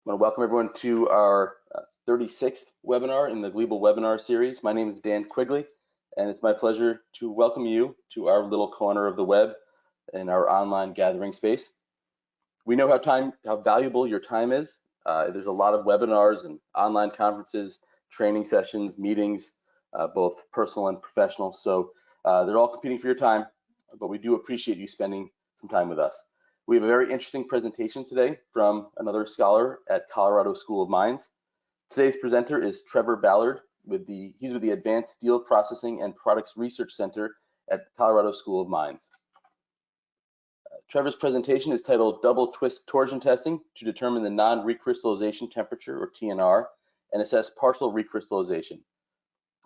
I want to welcome everyone to our 36th webinar in the Gleeble webinar series. My name is Dan Quigley, and it's my pleasure to welcome you to our little corner of the web in our online gathering space. We know how valuable your time is. There's a lot of webinars and online conferences, training sessions, meetings, both personal and professional. So they're all competing for your time, but we do appreciate you spending some time with us. We have a very interesting presentation today from another scholar at Colorado School of Mines. Today's presenter is Trevor Ballard. He's with the Advanced Steel Processing and Products Research Center at Colorado School of Mines. Trevor's presentation is titled Double Twist Torsion Testing to determine the non-recrystallization temperature, or TNR, and assess partial recrystallization.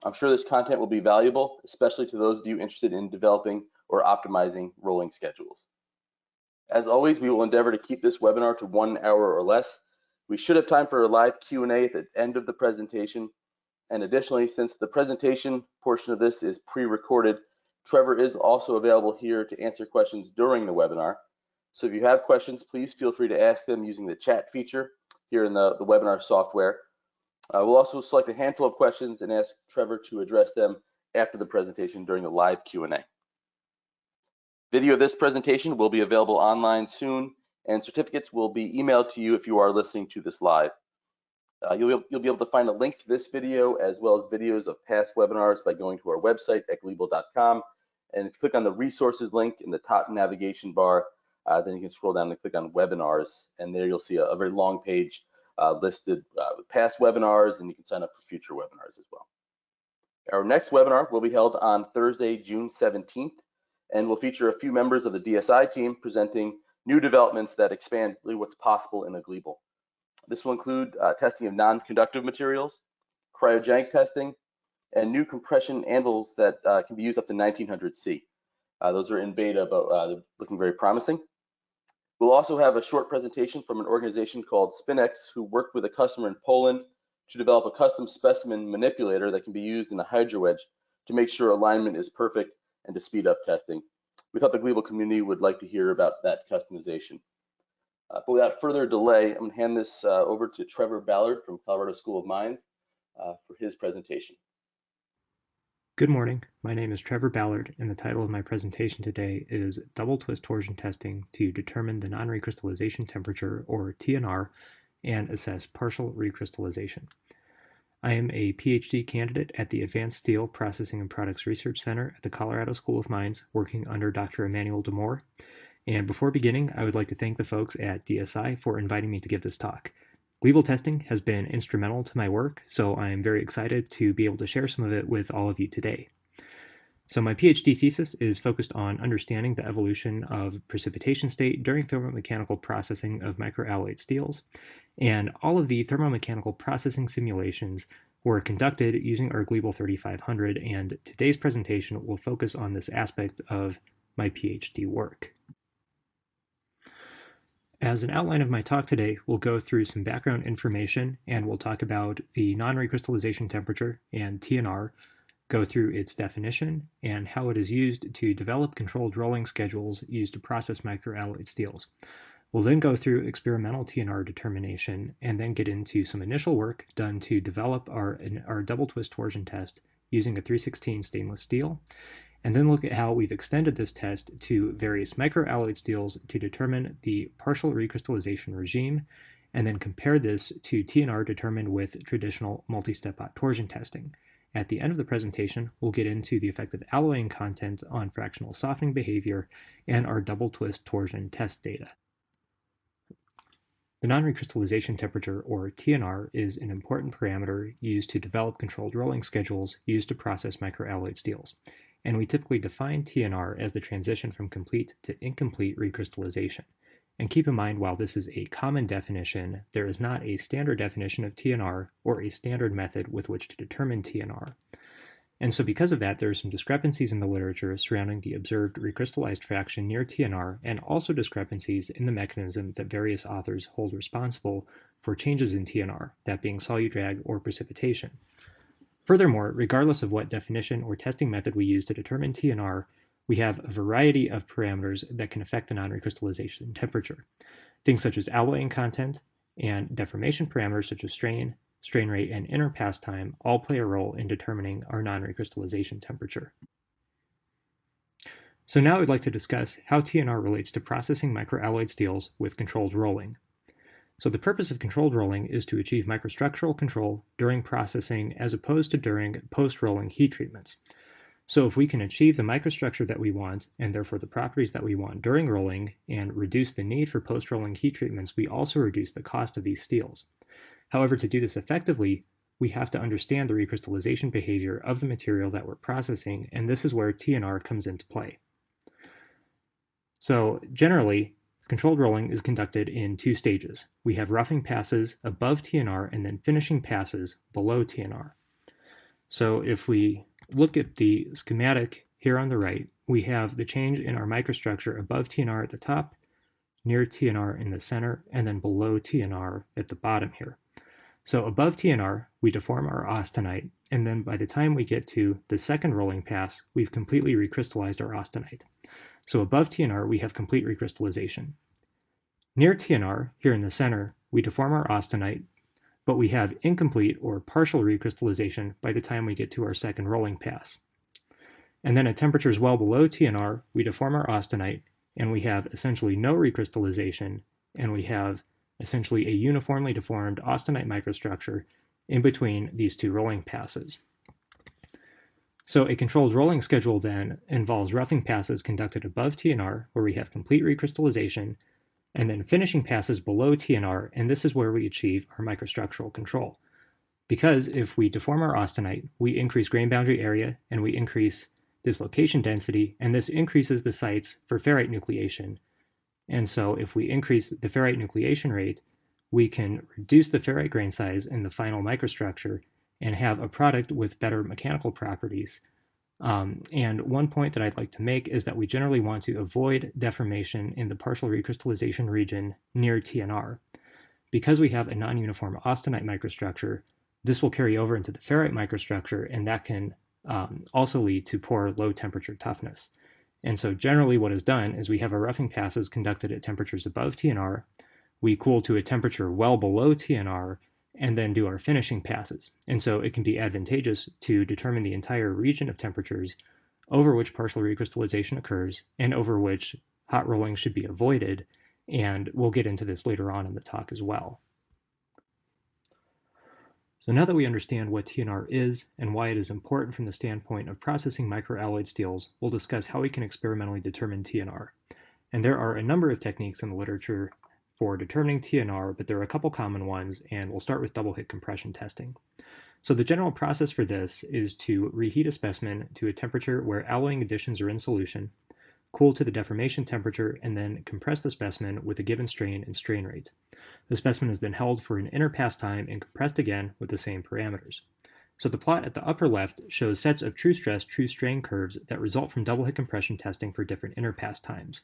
I'm sure this content will be valuable, especially to those of you interested in developing or optimizing rolling schedules. As always, we will endeavor to keep this webinar to 1 hour or less. We should have time for a live Q&A at the end of the presentation. And additionally, since the presentation portion of this is pre-recorded, Trevor is also available here to answer questions during the webinar. So if you have questions, please feel free to ask them using the chat feature here in the webinar software. We'll also select a handful of questions and ask Trevor to address them after the presentation during the live Q&A. Video of this presentation will be available online soon, and certificates will be emailed to you if you are listening to this live. You'll be able to find a link to this video as well as videos of past webinars by going to our website at gleeble.com. And if you click on the resources link in the top navigation bar, then you can scroll down and click on webinars, and there you'll see a very long page listed with past webinars, and you can sign up for future webinars as well. Our next webinar will be held on Thursday, June 17th, and will feature a few members of the DSI team presenting new developments that expand really what's possible in a Gleeble. This will include testing of non-conductive materials, cryogenic testing, and new compression anvils that can be used up to 1900 C. Those are in beta, but they're looking very promising. We'll also have a short presentation from an organization called Spinex, who worked with a customer in Poland to develop a custom specimen manipulator that can be used in a hydro wedge to make sure alignment is perfect and to speed up testing. We thought the Gleeble community would like to hear about that customization. But without further delay, I'm going to hand this over to Trevor Ballard from Colorado School of Mines for his presentation. Good morning. My name is Trevor Ballard, and the title of my presentation today is Double Twist Torsion Testing to Determine the Non-Recrystallization Temperature, or TNR, and Assess Partial Recrystallization. I am a PhD candidate at the Advanced Steel Processing and Products Research Center at the Colorado School of Mines, working under Dr. Emmanuel Demore. And before beginning, I would like to thank the folks at DSI for inviting me to give this talk. Gleeble testing has been instrumental to my work, so I am very excited to be able to share some of it with all of you today. So my PhD thesis is focused on understanding the evolution of precipitation state during thermomechanical processing of microalloyed steels, and all of the thermomechanical processing simulations were conducted using our Gleeble 3500, and today's presentation will focus on this aspect of my PhD work. As an outline of my talk today, we'll go through some background information and we'll talk about the non-recrystallization temperature and TNR, go through its definition and how it is used to develop controlled rolling schedules used to process microalloyed steels. We'll then go through experimental TNR determination and then get into some initial work done to develop our double twist torsion test using a 316 stainless steel, and then look at how we've extended this test to various microalloyed steels to determine the partial recrystallization regime, and then compare this to TNR determined with traditional multi-step hot torsion testing. At the end of the presentation, we'll get into the effect of alloying content on fractional softening behavior and our double twist torsion test data. The non-recrystallization temperature, or TNR, is an important parameter used to develop controlled rolling schedules used to process microalloyed steels, and we typically define TNR as the transition from complete to incomplete recrystallization. And keep in mind, while this is a common definition, there is not a standard definition of TNR or a standard method with which to determine TNR. And so because of that, there are some discrepancies in the literature surrounding the observed recrystallized fraction near TNR, and also discrepancies in the mechanism that various authors hold responsible for changes in TNR, that being soludrag or precipitation. Furthermore, regardless of what definition or testing method we use to determine TNR, we have a variety of parameters that can affect the non-recrystallization temperature. Things such as alloying content, And deformation parameters such as strain, strain rate, and inner pass time all play a role in determining our non-recrystallization temperature. So now I'd like to discuss how TNR relates to processing microalloyed steels with controlled rolling. So the purpose of controlled rolling is to achieve microstructural control during processing as opposed to during post-rolling heat treatments. So if we can achieve the microstructure that we want, and therefore the properties that we want during rolling, and reduce the need for post-rolling heat treatments, we also reduce the cost of these steels. However, to do this effectively, we have to understand the recrystallization behavior of the material that we're processing, and this is where TNR comes into play. So generally, controlled rolling is conducted in two stages. We have roughing passes above TNR and then finishing passes below TNR. So if we look at the schematic here on the right, we have the change in our microstructure above TNR at the top, near TNR in the center, and then below TNR at the bottom here. So above TNR, we deform our austenite, and then by the time we get to the second rolling pass, we've completely recrystallized our austenite. So above TNR, we have complete recrystallization. Near TNR, here in the center, we deform our austenite, but we have incomplete or partial recrystallization by the time we get to our second rolling pass. And then at temperatures well below TNR, we deform our austenite, and we have essentially no recrystallization, and we have essentially a uniformly deformed austenite microstructure in between these two rolling passes. So a controlled rolling schedule then involves roughing passes conducted above TNR, where we have complete recrystallization, and then finishing passes below TNR, and this is where we achieve our microstructural control. Because if we deform our austenite, we increase grain boundary area, and we increase dislocation density, and this increases the sites for ferrite nucleation. And so if we increase the ferrite nucleation rate, we can reduce the ferrite grain size in the final microstructure and have a product with better mechanical properties. And one point that I'd like to make is that we generally want to avoid deformation in the partial recrystallization region near TNR. Because we have a non-uniform austenite microstructure, this will carry over into the ferrite microstructure, and that can also lead to poor low temperature toughness. And so generally what is done is we have our roughing passes conducted at temperatures above TNR, we cool to a temperature well below TNR, and then do our finishing passes. And so it can be advantageous to determine the entire region of temperatures over which partial recrystallization occurs and over which hot rolling should be avoided. And we'll get into this later on in the talk as well. So now that we understand what TNR is and why it is important from the standpoint of processing microalloyed steels, we'll discuss how we can experimentally determine TNR. And there are a number of techniques in the literature for determining TNR, but there are a couple common ones, and we'll start with double hit compression testing. So the general process for this is to reheat a specimen to a temperature where alloying additions are in solution, cool to the deformation temperature, and then compress the specimen with a given strain and strain rate. The specimen is then held for an inner pass time and compressed again with the same parameters. So the plot at the upper left shows sets of true stress, true strain curves that result from double hit compression testing for different inner pass times.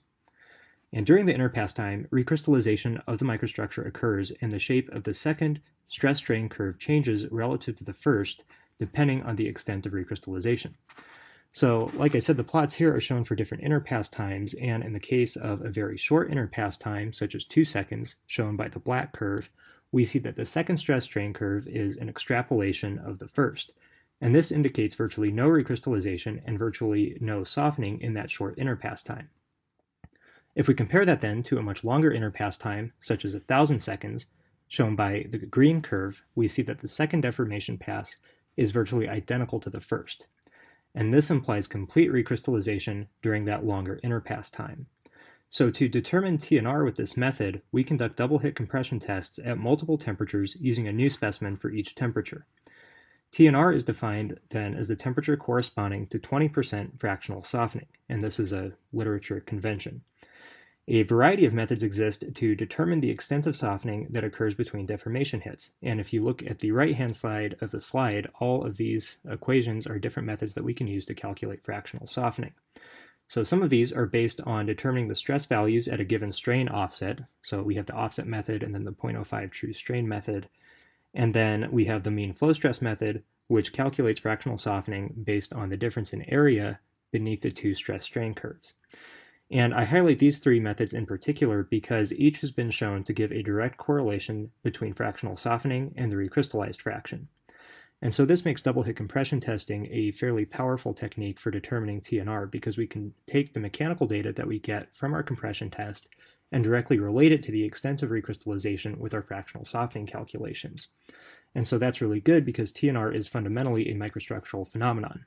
And during the inner pass time, recrystallization of the microstructure occurs, and the shape of the second stress strain curve changes relative to the first, depending on the extent of recrystallization. So, like I said, the plots here are shown for different inner pass times, and in the case of a very short inner pass time, such as 2 seconds, shown by the black curve, we see that the second stress strain curve is an extrapolation of the first. And this indicates virtually no recrystallization and virtually no softening in that short inner pass time. If we compare that then to a much longer inner pass time, such as 1,000 seconds, shown by the green curve, we see that the second deformation pass is virtually identical to the first. And this implies complete recrystallization during that longer inner pass time. So to determine TNR with this method, we conduct double hit compression tests at multiple temperatures using a new specimen for each temperature. TNR is defined then as the temperature corresponding to 20% fractional softening, and this is a literature convention. A variety of methods exist to determine the extent of softening that occurs between deformation hits. And if you look at the right-hand side of the slide, all of these equations are different methods that we can use to calculate fractional softening. So some of these are based on determining the stress values at a given strain offset. So we have the offset method and then the 0.05 true strain method. And then we have the mean flow stress method, which calculates fractional softening based on the difference in area beneath the two stress strain curves. And I highlight these three methods in particular because each has been shown to give a direct correlation between fractional softening and the recrystallized fraction. And so this makes double hit compression testing a fairly powerful technique for determining TNR because we can take the mechanical data that we get from our compression test and directly relate it to the extent of recrystallization with our fractional softening calculations. And so that's really good because TNR is fundamentally a microstructural phenomenon.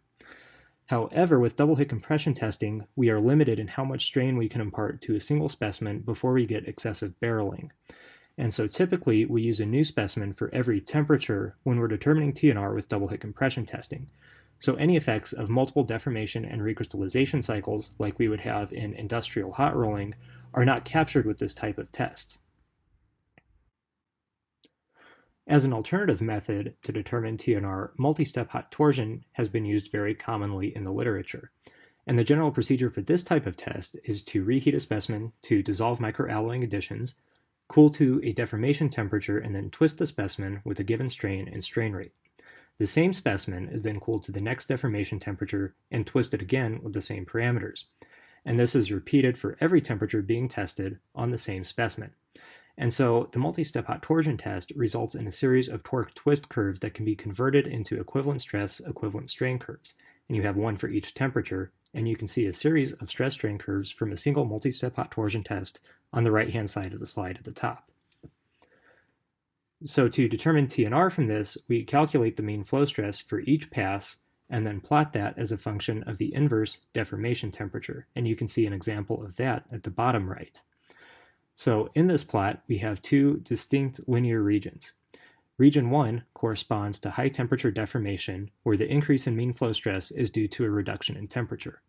However, with double hit compression testing, we are limited in how much strain we can impart to a single specimen before we get excessive barreling. And so typically we use a new specimen for every temperature when we're determining TNR with double hit compression testing. So any effects of multiple deformation and recrystallization cycles, like we would have in industrial hot rolling, are not captured with this type of test. As an alternative method to determine TNR, multi-step hot torsion has been used very commonly in the literature. And the general procedure for this type of test is to reheat a specimen to dissolve microalloying additions, cool to a deformation temperature, and then twist the specimen with a given strain and strain rate. The same specimen is then cooled to the next deformation temperature and twisted again with the same parameters. And this is repeated for every temperature being tested on the same specimen. And so the multi-step hot torsion test results in a series of torque twist curves that can be converted into equivalent stress, equivalent strain curves. And you have one for each temperature, and you can see a series of stress strain curves from a single multi-step hot torsion test on the right-hand side of the slide at the top. So to determine TNR from this, we calculate the mean flow stress for each pass and then plot that as a function of the inverse deformation temperature. And you can see an example of that at the bottom right. So in this plot, we have two distinct linear regions. Region 1 corresponds to high temperature deformation, where the increase in mean flow stress is due to a reduction in temperature.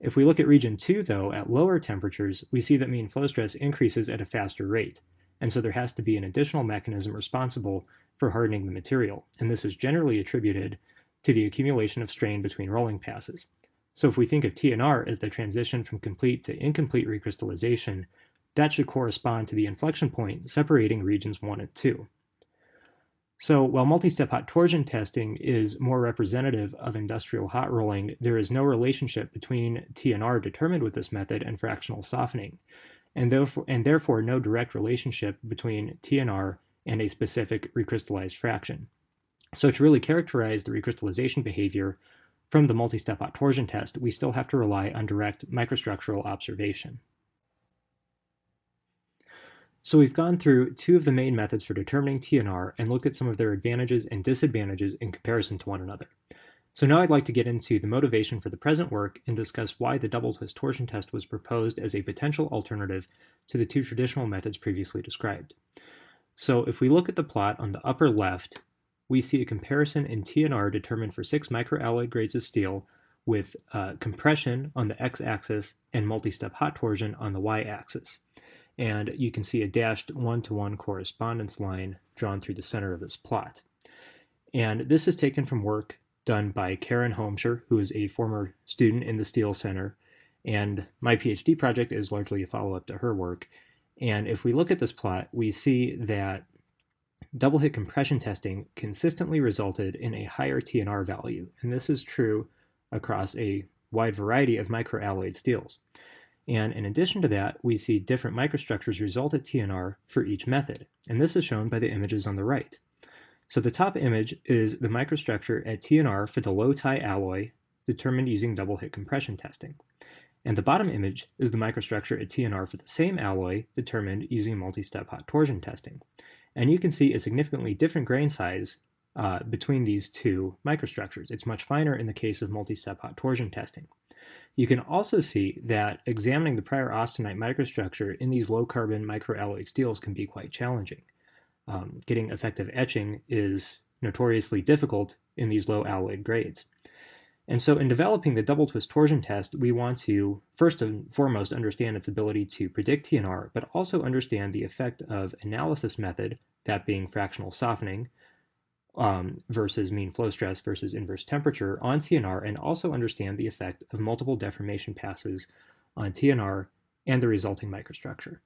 If we look at region 2, though, at lower temperatures, we see that mean flow stress increases at a faster rate, and so there has to be an additional mechanism responsible for hardening the material, and this is generally attributed to the accumulation of strain between rolling passes. So if we think of TNR as the transition from complete to incomplete recrystallization, that should correspond to the inflection point separating regions 1 and 2. So while multi-step hot torsion testing is more representative of industrial hot rolling, there is no relationship between TNR determined with this method and fractional softening, and therefore no direct relationship between TNR and a specific recrystallized fraction. So to really characterize the recrystallization behavior from the multi-step hot torsion test, we still have to rely on direct microstructural observation. So we've gone through two of the main methods for determining TNR and looked at some of their advantages and disadvantages in comparison to one another. So now I'd like to get into the motivation for the present work and discuss why the double twist torsion test was proposed as a potential alternative to the two traditional methods previously described. So if we look at the plot on the upper left, we see a comparison in TNR determined for 6 microalloyed grades of steel with compression on the x-axis and multi-step hot torsion on the y-axis. And you can see a dashed one-to-one correspondence line drawn through the center of this plot. And this is taken from work done by Karen Holmscher, who is a former student in the Steel Center, and my PhD project is largely a follow-up to her work. And if we look at this plot, we see that double hit compression testing consistently resulted in a higher TNR value, and this is true across a wide variety of microalloyed steels. And in addition to that, we see different microstructures result at TNR for each method, and this is shown by the images on the right. So the top image is the microstructure at TNR for the low-tie alloy determined using double hit compression testing. And the bottom image is the microstructure at TNR for the same alloy determined using multi-step hot torsion testing. And you can see a significantly different grain size between these two microstructures. It's much finer in the case of multi-step hot torsion testing. You can also see that examining the prior austenite microstructure in these low-carbon microalloyed steels can be quite challenging. Getting effective etching is notoriously difficult in these low alloyed grades. And so in developing the double twist torsion test, we want to first and foremost understand its ability to predict TNR, but also understand the effect of analysis method, that being fractional softening, versus mean flow stress versus inverse temperature on TNR, and also understand the effect of multiple deformation passes on TNR and the resulting microstructure.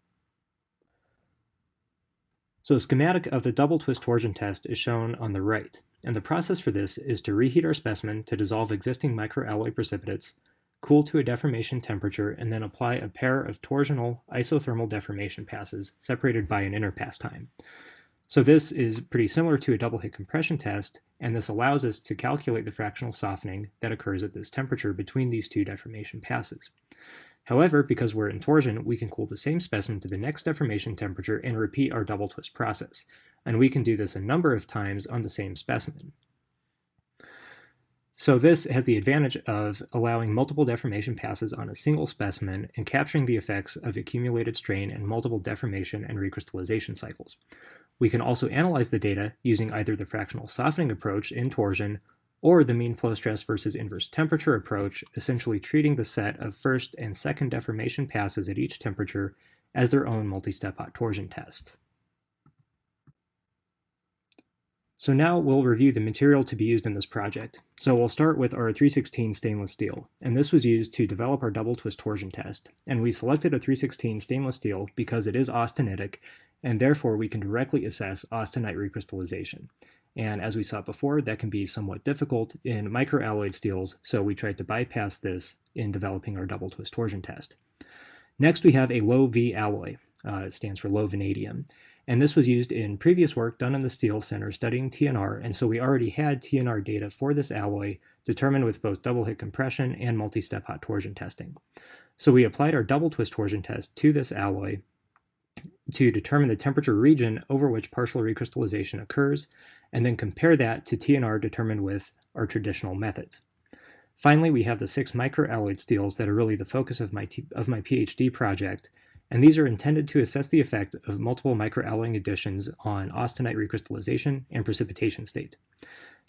So a schematic of the double twist torsion test is shown on the right, and the process for this is to reheat our specimen to dissolve existing microalloy precipitates, cool to a deformation temperature, and then apply a pair of torsional isothermal deformation passes separated by an inner pass time. So this is pretty similar to a double hit compression test, and this allows us to calculate the fractional softening that occurs at this temperature between these two deformation passes. However, because we're in torsion, we can cool the same specimen to the next deformation temperature and repeat our double twist process. And we can do this a number of times on the same specimen. So this has the advantage of allowing multiple deformation passes on a single specimen and capturing the effects of accumulated strain and multiple deformation and recrystallization cycles. We can also analyze the data using either the fractional softening approach in torsion or the mean flow stress versus inverse temperature approach, essentially treating the set of first and second deformation passes at each temperature as their own multi-step hot torsion test. So now we'll review the material to be used in this project. So we'll start with our 316 stainless steel, and this was used to develop our double twist torsion test. And we selected a 316 stainless steel because it is austenitic, and therefore we can directly assess austenite recrystallization. And as we saw before, that can be somewhat difficult in microalloyed steels, so we tried to bypass this in developing our double twist torsion test. Next, we have a low V alloy. It stands for low vanadium. And this was used in previous work done in the Steel Center studying TNR, and so we already had TNR data for this alloy determined with both double hit compression and multi-step hot torsion testing. So we applied our double twist torsion test to this alloy to determine the temperature region over which partial recrystallization occurs, and then compare that to TNR determined with our traditional methods. Finally, we have the 6 microalloyed steels that are really the focus of my PhD project, and these are intended to assess the effect of multiple microalloying additions on austenite recrystallization and precipitation state.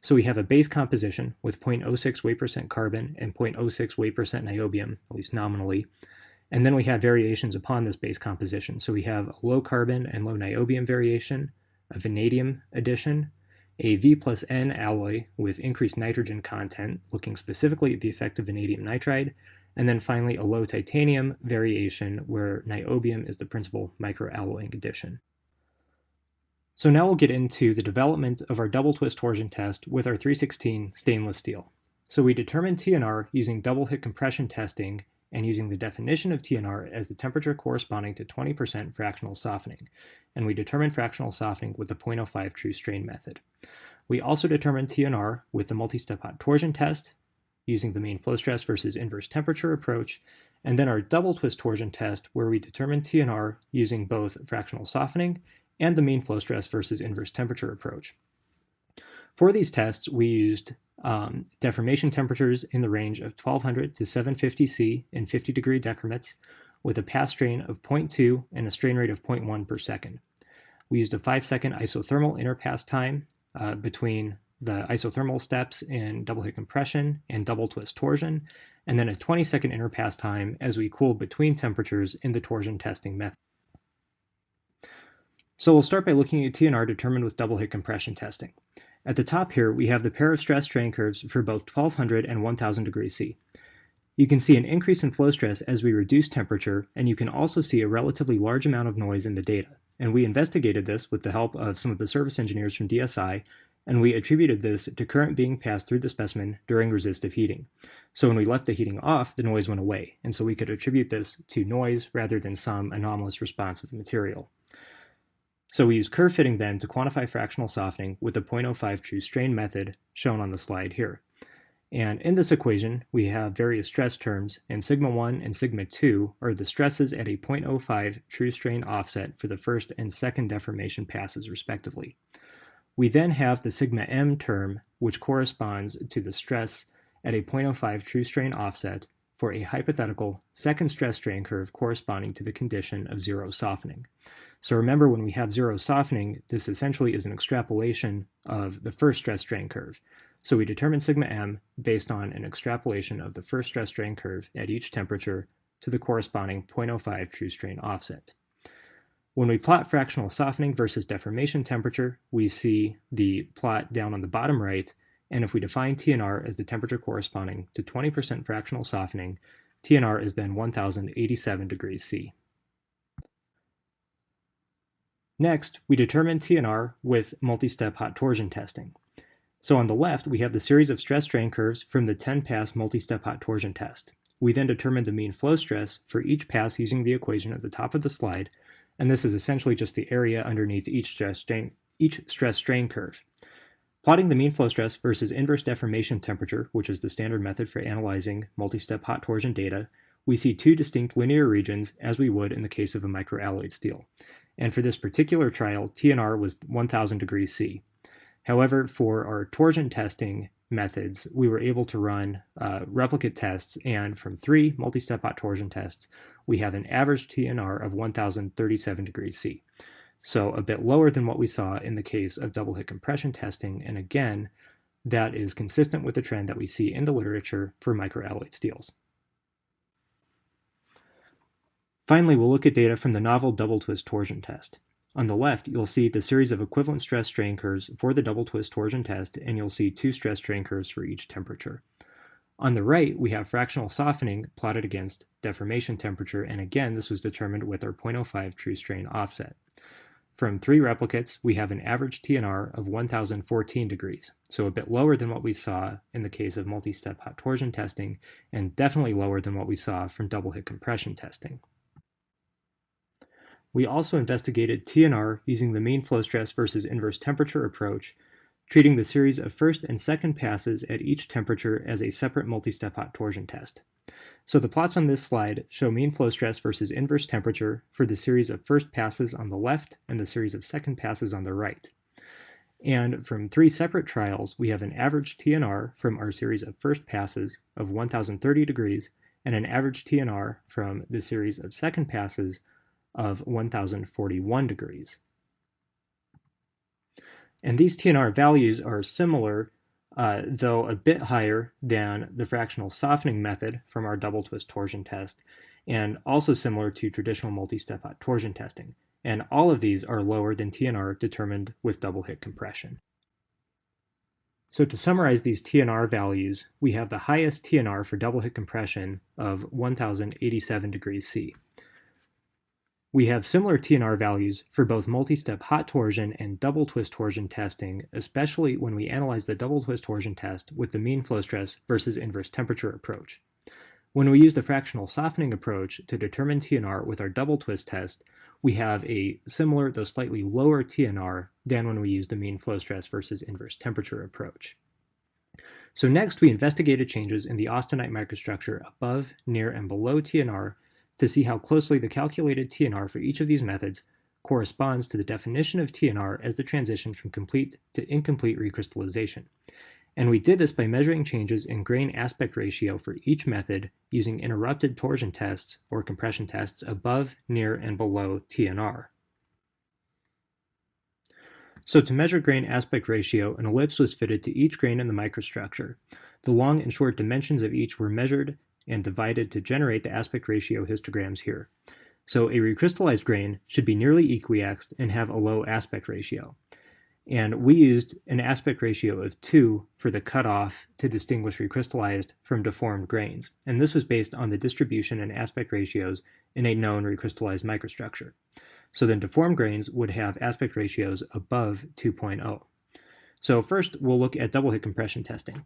So we have a base composition with 0.06 weight percent carbon and 0.06 weight percent niobium, at least nominally, and then we have variations upon this base composition. So we have a low carbon and low niobium variation, a vanadium addition, a V plus N alloy with increased nitrogen content, looking specifically at the effect of vanadium nitride, and then finally a low titanium variation where niobium is the principal microalloying addition. So now we'll get into the development of our double twist torsion test with our 316 stainless steel. So we determined TNR using double hit compression testing and using the definition of TNR as the temperature corresponding to 20% fractional softening. And we determined fractional softening with the 0.05 true strain method. We also determined TNR with the multi-step hot torsion test using the mean flow stress versus inverse temperature approach, and then our double twist torsion test where we determined TNR using both fractional softening and the mean flow stress versus inverse temperature approach. For these tests, we used deformation temperatures in the range of 1200 to 750 C in 50 degree decrements with a pass strain of 0.2 and a strain rate of 0.1 per second. We used a 5-second isothermal interpass time between the isothermal steps in double hit compression and double twist torsion, and then a 20-second interpass time as we cooled between temperatures in the torsion testing method. So we'll start by looking at TNR determined with double hit compression testing. At the top here, we have the pair of stress strain curves for both 1200 and 1000 degrees C. You can see an increase in flow stress as we reduce temperature, and you can also see a relatively large amount of noise in the data. And we investigated this with the help of some of the service engineers from DSI, and we attributed this to current being passed through the specimen during resistive heating. So when we left the heating off, the noise went away, and so we could attribute this to noise rather than some anomalous response of the material. So we use curve fitting then to quantify fractional softening with the 0.05 true strain method shown on the slide here. And in this equation, we have various stress terms, and sigma 1 and sigma 2 are the stresses at a 0.05 true strain offset for the first and second deformation passes respectively. We then have the sigma m term, which corresponds to the stress at a 0.05 true strain offset for a hypothetical second stress strain curve corresponding to the condition of zero softening. So remember, when we have zero softening, this essentially is an extrapolation of the first stress strain curve. So we determine sigma m based on an extrapolation of the first stress strain curve at each temperature to the corresponding 0.05 true strain offset. When we plot fractional softening versus deformation temperature, we see the plot down on the bottom right, and if we define TNR as the temperature corresponding to 20% fractional softening, TNR is then 1087 degrees C. Next, we determine TNR with multi-step hot torsion testing. So on the left, we have the series of stress strain curves from the 10-pass multi-step hot torsion test. we then determined the mean flow stress for each pass using the equation at the top of the slide, and this is essentially just the area underneath each stress strain curve. Plotting the mean flow stress versus inverse deformation temperature, which is the standard method for analyzing multi-step hot torsion data, we see two distinct linear regions as we would in the case of a microalloyed steel. And for this particular trial, TNR was 1000 degrees C. However, for our torsion testing methods, we were able to run replicate tests, and from 3 multi-step hot torsion tests, we have an average TNR of 1037 degrees C. So a bit lower than what we saw in the case of double hit compression testing, and again, that is consistent with the trend that we see in the literature for microalloyed steels. Finally, we'll look at data from the novel double twist torsion test. On the left, you'll see the series of equivalent stress strain curves for the double twist torsion test, and you'll see 2 stress strain curves for each temperature. On the right, we have fractional softening plotted against deformation temperature, and again, this was determined with our 0.05 true strain offset. From 3 replicates, we have an average TNR of 1014 degrees, so a bit lower than what we saw in the case of multi-step hot torsion testing, and definitely lower than what we saw from double hit compression testing. We also investigated TNR using the mean flow stress versus inverse temperature approach, treating the series of first and second passes at each temperature as a separate multi-step hot torsion test. So the plots on this slide show mean flow stress versus inverse temperature for the series of first passes on the left and the series of second passes on the right. And from 3 separate trials, we have an average TNR from our series of first passes of 1030 degrees and an average TNR from the series of second passes of 1041 degrees. And these TNR values are similar, though a bit higher than the fractional softening method from our double twist torsion test, and also similar to traditional multi-step hot torsion testing. And all of these are lower than TNR determined with double hit compression. So to summarize these TNR values, we have the highest TNR for double hit compression of 1087 degrees C. We have similar TNR values for both multi-step hot torsion and double twist torsion testing, especially when we analyze the double twist torsion test with the mean flow stress versus inverse temperature approach. When we use the fractional softening approach to determine TNR with our double twist test, we have a similar, though slightly lower TNR than when we use the mean flow stress versus inverse temperature approach. So next, we investigated changes in the austenite microstructure above, near, and below TNR to see how closely the calculated TNR for each of these methods corresponds to the definition of TNR as the transition from complete to incomplete recrystallization. And we did this by measuring changes in grain aspect ratio for each method using interrupted torsion tests or compression tests above, near, and below TNR. So to measure grain aspect ratio, an ellipse was fitted to each grain in the microstructure. The long and short dimensions of each were measured and divided to generate the aspect ratio histograms here. So a recrystallized grain should be nearly equiaxed and have a low aspect ratio. And we used an aspect ratio of 2 for the cutoff to distinguish recrystallized from deformed grains. And this was based on the distribution and aspect ratios in a known recrystallized microstructure. So then deformed grains would have aspect ratios above 2.0. So first, we'll look at double hit compression testing.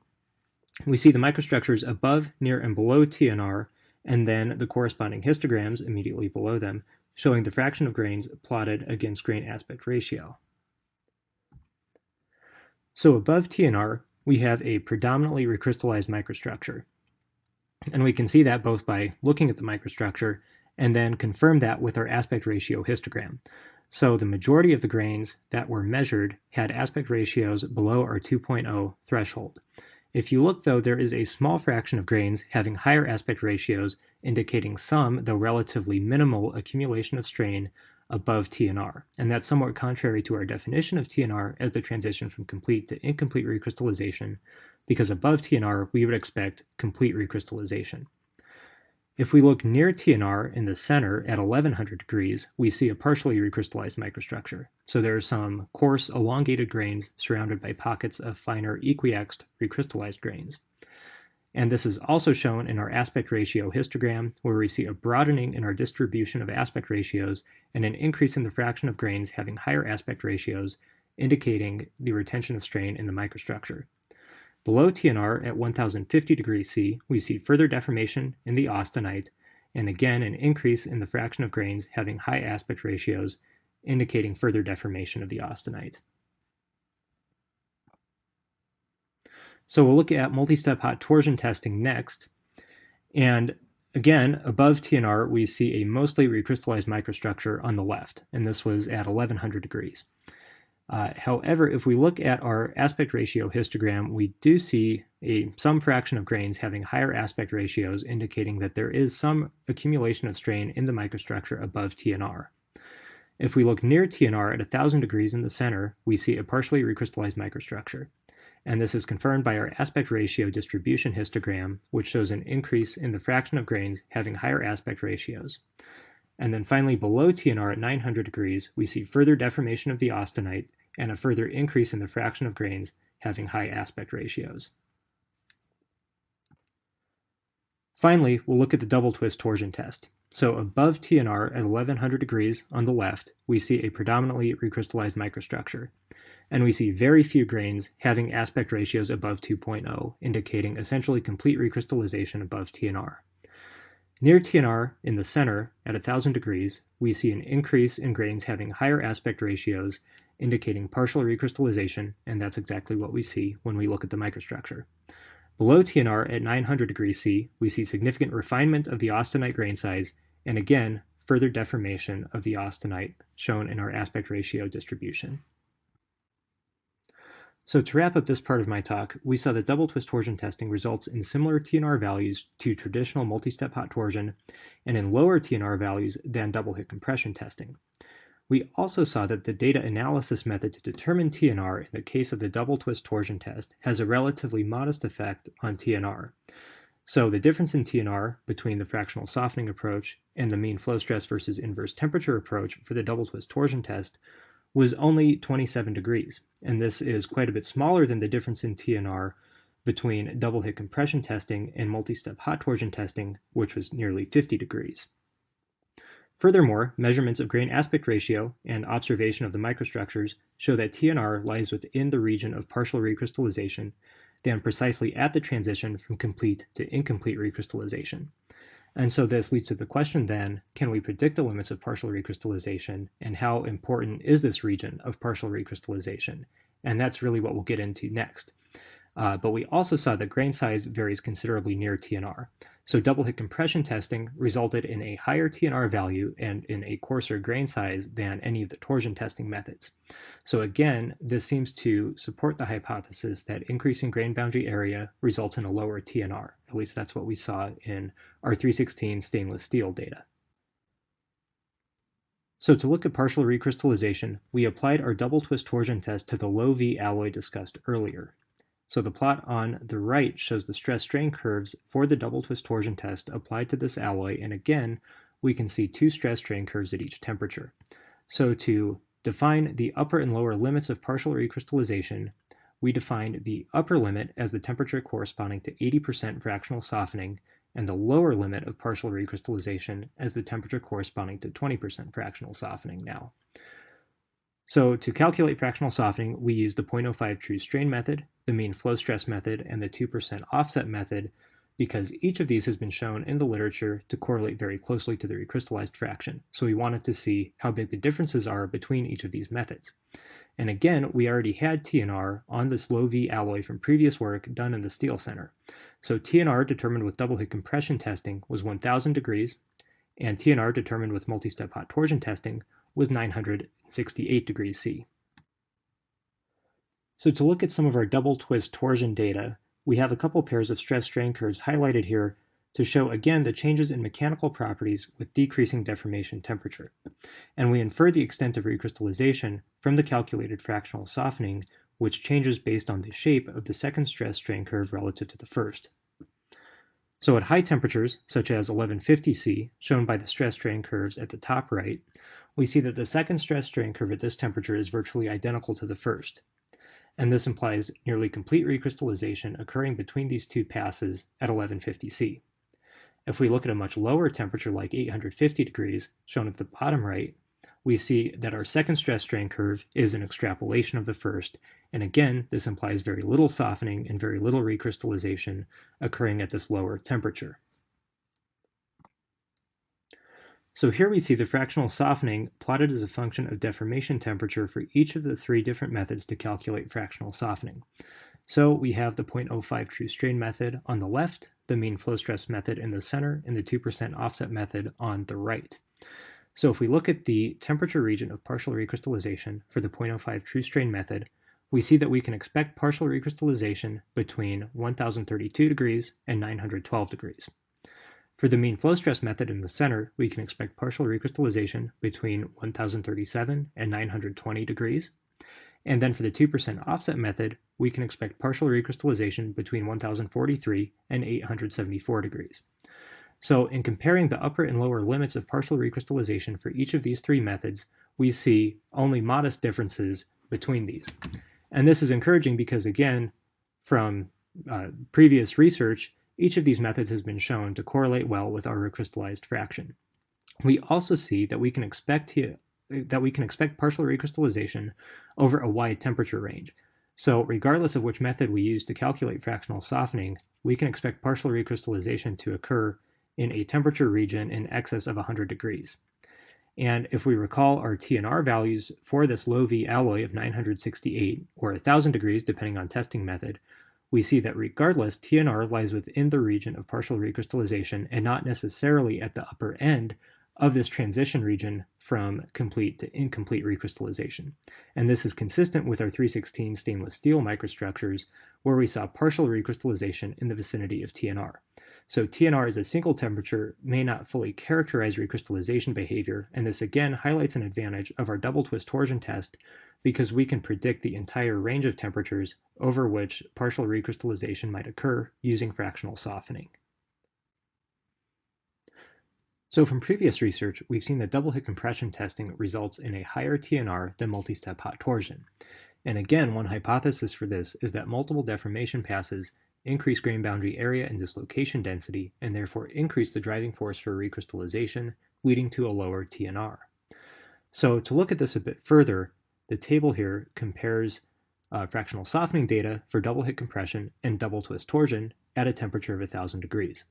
We see the microstructures above, near, and below TNR, and then the corresponding histograms immediately below them, showing the fraction of grains plotted against grain aspect ratio. So above TNR, we have a predominantly recrystallized microstructure. And we can see that both by looking at the microstructure and then confirm that with our aspect ratio histogram. So the majority of the grains that were measured had aspect ratios below our 2.0 threshold. If you look, though, there is a small fraction of grains having higher aspect ratios, indicating some, though relatively minimal, accumulation of strain above TNR. And that's somewhat contrary to our definition of TNR as the transition from complete to incomplete recrystallization, because above TNR, we would expect complete recrystallization. If we look near TNR in the center at 1100 degrees, we see a partially recrystallized microstructure. So there are some coarse, elongated grains surrounded by pockets of finer, equiaxed, recrystallized grains. And this is also shown in our aspect ratio histogram, where we see a broadening in our distribution of aspect ratios and an increase in the fraction of grains having higher aspect ratios, indicating the retention of strain in the microstructure. Below TNR at 1050 degrees C, we see further deformation in the austenite, and again an increase in the fraction of grains having high aspect ratios, indicating further deformation of the austenite. So we'll look at multi-step hot torsion testing next. And again, above TNR, we see a mostly recrystallized microstructure on the left, and this was at 1100 degrees. However, if we look at our aspect ratio histogram, we do see some fraction of grains having higher aspect ratios, indicating that there is some accumulation of strain in the microstructure above TNR. If we look near TNR at 1000 degrees in the center, we see a partially recrystallized microstructure. And this is confirmed by our aspect ratio distribution histogram, which shows an increase in the fraction of grains having higher aspect ratios. And then finally, below TNR at 900 degrees, we see further deformation of the austenite and a further increase in the fraction of grains having high aspect ratios. Finally, we'll look at the double twist torsion test. So above TNR at 1100 degrees on the left, we see a predominantly recrystallized microstructure. And we see very few grains having aspect ratios above 2.0, indicating essentially complete recrystallization above TNR. Near TNR, in the center, at 1000 degrees, we see an increase in grains having higher aspect ratios, indicating partial recrystallization, and that's exactly what we see when we look at the microstructure. Below TNR at 900 degrees C, we see significant refinement of the austenite grain size, and again, further deformation of the austenite, shown in our aspect ratio distribution. So to wrap up this part of my talk, we saw that double twist torsion testing results in similar TNR values to traditional multi-step hot torsion and in lower TNR values than double hit compression testing. We also saw that the data analysis method to determine TNR in the case of the double twist torsion test has a relatively modest effect on TNR. So the difference in TNR between the fractional softening approach and the mean flow stress versus inverse temperature approach for the double twist torsion test was only 27 degrees, and this is quite a bit smaller than the difference in TNR between double hit compression testing and multi-step hot torsion testing, which was nearly 50 degrees. Furthermore, measurements of grain aspect ratio and observation of the microstructures show that TNR lies within the region of partial recrystallization than precisely at the transition from complete to incomplete recrystallization. And so this leads to the question then, can we predict the limits of partial recrystallization, and how important is this region of partial recrystallization? And that's really what we'll get into next. But we also saw that grain size varies considerably near TNR. So double hit compression testing resulted in a higher TNR value and in a coarser grain size than any of the torsion testing methods. So again, this seems to support the hypothesis that increasing grain boundary area results in a lower TNR. At least that's what we saw in our 316 stainless steel data. So to look at partial recrystallization, we applied our double twist torsion test to the low V alloy discussed earlier. So the plot on the right shows the stress strain curves for the double twist torsion test applied to this alloy, and again, we can see two stress strain curves at each temperature. So to define the upper and lower limits of partial recrystallization, we defined the upper limit as the temperature corresponding to 80% fractional softening, and the lower limit of partial recrystallization as the temperature corresponding to 20% fractional softening now. So to calculate fractional softening, we use the 0.05 true strain method, the mean flow stress method, and the 2% offset method, because each of these has been shown in the literature to correlate very closely to the recrystallized fraction. So we wanted to see how big the differences are between each of these methods. And again, we already had TNR on this low V alloy from previous work done in the Steel Center. So TNR determined with double hit compression testing was 1000 degrees, and TNR determined with multi-step hot torsion testing was 968 degrees C. So to look at some of our double twist torsion data, we have a couple pairs of stress strain curves highlighted here to show again the changes in mechanical properties with decreasing deformation temperature. And we infer the extent of recrystallization from the calculated fractional softening, which changes based on the shape of the second stress strain curve relative to the first. So at high temperatures, such as 1150 C, shown by the stress strain curves at the top right, we see that the second stress strain curve at this temperature is virtually identical to the first. And this implies nearly complete recrystallization occurring between these two passes at 1150 C. If we look at a much lower temperature like 850 degrees, shown at the bottom right, we see that our second stress strain curve is an extrapolation of the first, and again, this implies very little softening and very little recrystallization occurring at this lower temperature. So here we see the fractional softening plotted as a function of deformation temperature for each of the three different methods to calculate fractional softening. So we have the 0.05 true strain method on the left, the mean flow stress method in the center, and the 2% offset method on the right. So if we look at the temperature region of partial recrystallization for the 0.05 true strain method, we see that we can expect partial recrystallization between 1032 degrees and 912 degrees. For the mean flow stress method in the center, we can expect partial recrystallization between 1037 and 920 degrees. And then for the 2% offset method, we can expect partial recrystallization between 1043 and 874 degrees. So in comparing the upper and lower limits of partial recrystallization for each of these three methods, we see only modest differences between these. And this is encouraging because, again, from previous research, each of these methods has been shown to correlate well with our recrystallized fraction. We also see that we can expect partial recrystallization over a wide temperature range. So regardless of which method we use to calculate fractional softening, we can expect partial recrystallization to occur in a temperature region in excess of 100 degrees. And if we recall our TNR values for this low V alloy of 968 or 1000 degrees depending on testing method, we see that regardless, TNR lies within the region of partial recrystallization and not necessarily at the upper end of this transition region from complete to incomplete recrystallization. And this is consistent with our 316 stainless steel microstructures, where we saw partial recrystallization in the vicinity of TNR. So TNR as a single temperature may not fully characterize recrystallization behavior, and this again highlights an advantage of our double twist torsion test because we can predict the entire range of temperatures over which partial recrystallization might occur using fractional softening. So from previous research, we've seen that double hit compression testing results in a higher TNR than multi-step hot torsion. And again, one hypothesis for this is that multiple deformation passes increase grain boundary area and dislocation density, and therefore increase the driving force for recrystallization, leading to a lower TNR. So to look at this a bit further, the table here compares fractional softening data for double hit compression and double twist torsion at a temperature of 1000 degrees.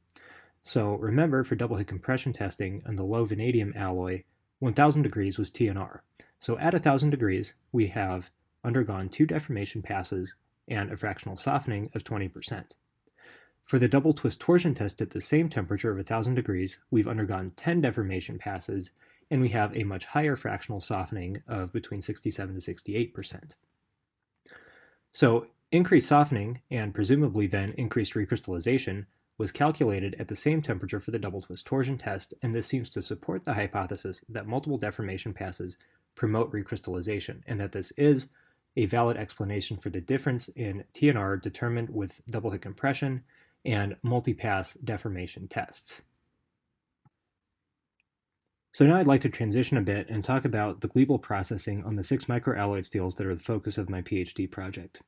So remember, for double hit compression testing on the low vanadium alloy, 1000 degrees was TNR. So at 1000 degrees, we have undergone 2 deformation passes and a fractional softening of 20%. For the double twist torsion test at the same temperature of 1000 degrees, we've undergone 10 deformation passes, and we have a much higher fractional softening of between 67 to 68%. So increased softening, and presumably then increased recrystallization, was calculated at the same temperature for the double twist torsion test, and this seems to support the hypothesis that multiple deformation passes promote recrystallization, and that this is a valid explanation for the difference in TNR determined with double hit compression and multi-pass deformation tests. So now I'd like to transition a bit and talk about the Gleeble processing on the 6 microalloyed steels that are the focus of my PhD project.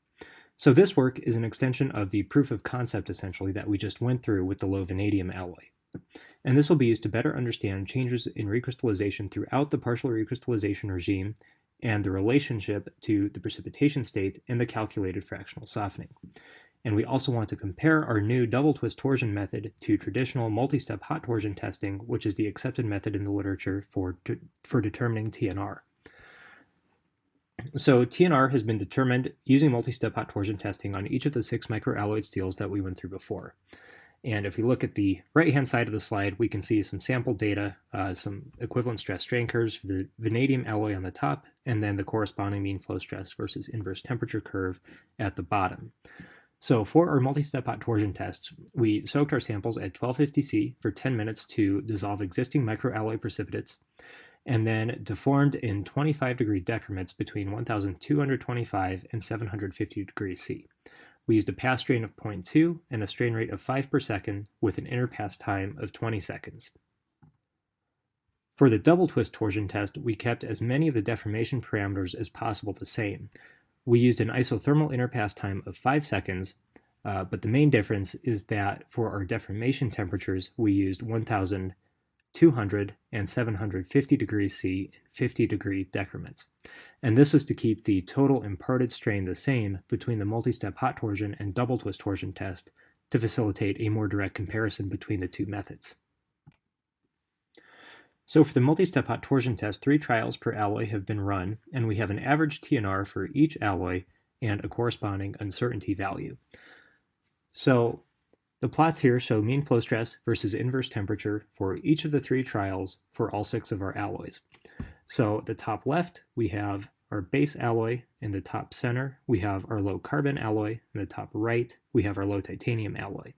So this work is an extension of the proof of concept, essentially, that we just went through with the low vanadium alloy. And this will be used to better understand changes in recrystallization throughout the partial recrystallization regime and the relationship to the precipitation state and the calculated fractional softening. And we also want to compare our new double twist torsion method to traditional multi-step hot torsion testing, which is the accepted method in the literature for determining TNR. So TNR has been determined using multi-step hot torsion testing on each of the 6 microalloyed steels that we went through before. And if we look at the right-hand side of the slide, we can see some sample data, some equivalent stress strain curves for the vanadium alloy on the top, and then the corresponding mean flow stress versus inverse temperature curve at the bottom. So for our multi-step hot torsion test, we soaked our samples at 1250 C for 10 minutes to dissolve existing microalloy precipitates, and then deformed in 25-degree decrements between 1225 and 750 degrees C. We used a pass strain of 0.2 and a strain rate of 5 per second with an inner pass time of 20 seconds. For the double twist torsion test, we kept as many of the deformation parameters as possible the same. We used an isothermal inner pass time of 5 seconds, but the main difference is that for our deformation temperatures, we used 1000 200, and 750 degrees C in 50-degree decrements. And this was to keep the total imparted strain the same between the multi-step hot torsion and double twist torsion test to facilitate a more direct comparison between the two methods. So for the multi-step hot torsion test, 3 trials per alloy have been run, and we have an average TNR for each alloy and a corresponding uncertainty value. So the plots here show mean flow stress versus inverse temperature for each of the 3 trials for all 6 of our alloys. So at the top left, we have our base alloy. In the top center, we have our low carbon alloy. In the top right, we have our low titanium alloy.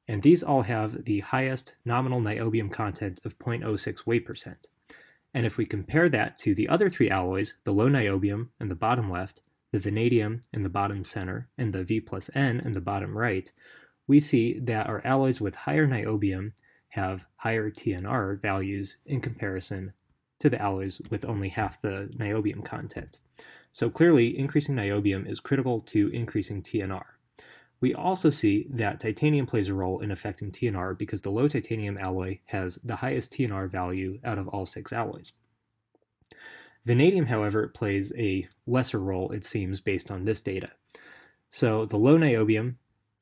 And these all have the highest nominal niobium content of 0.06 weight percent. And if we compare that to the other 3 alloys, the low niobium in the bottom left, the vanadium in the bottom center, and the V plus N in the bottom right, we see that our alloys with higher niobium have higher TNR values in comparison to the alloys with only half the niobium content. So clearly, increasing niobium is critical to increasing TNR. We also see that titanium plays a role in affecting TNR because the low titanium alloy has the highest TNR value out of all 6 alloys. Vanadium, however, plays a lesser role, it seems, based on this data. So the low niobium,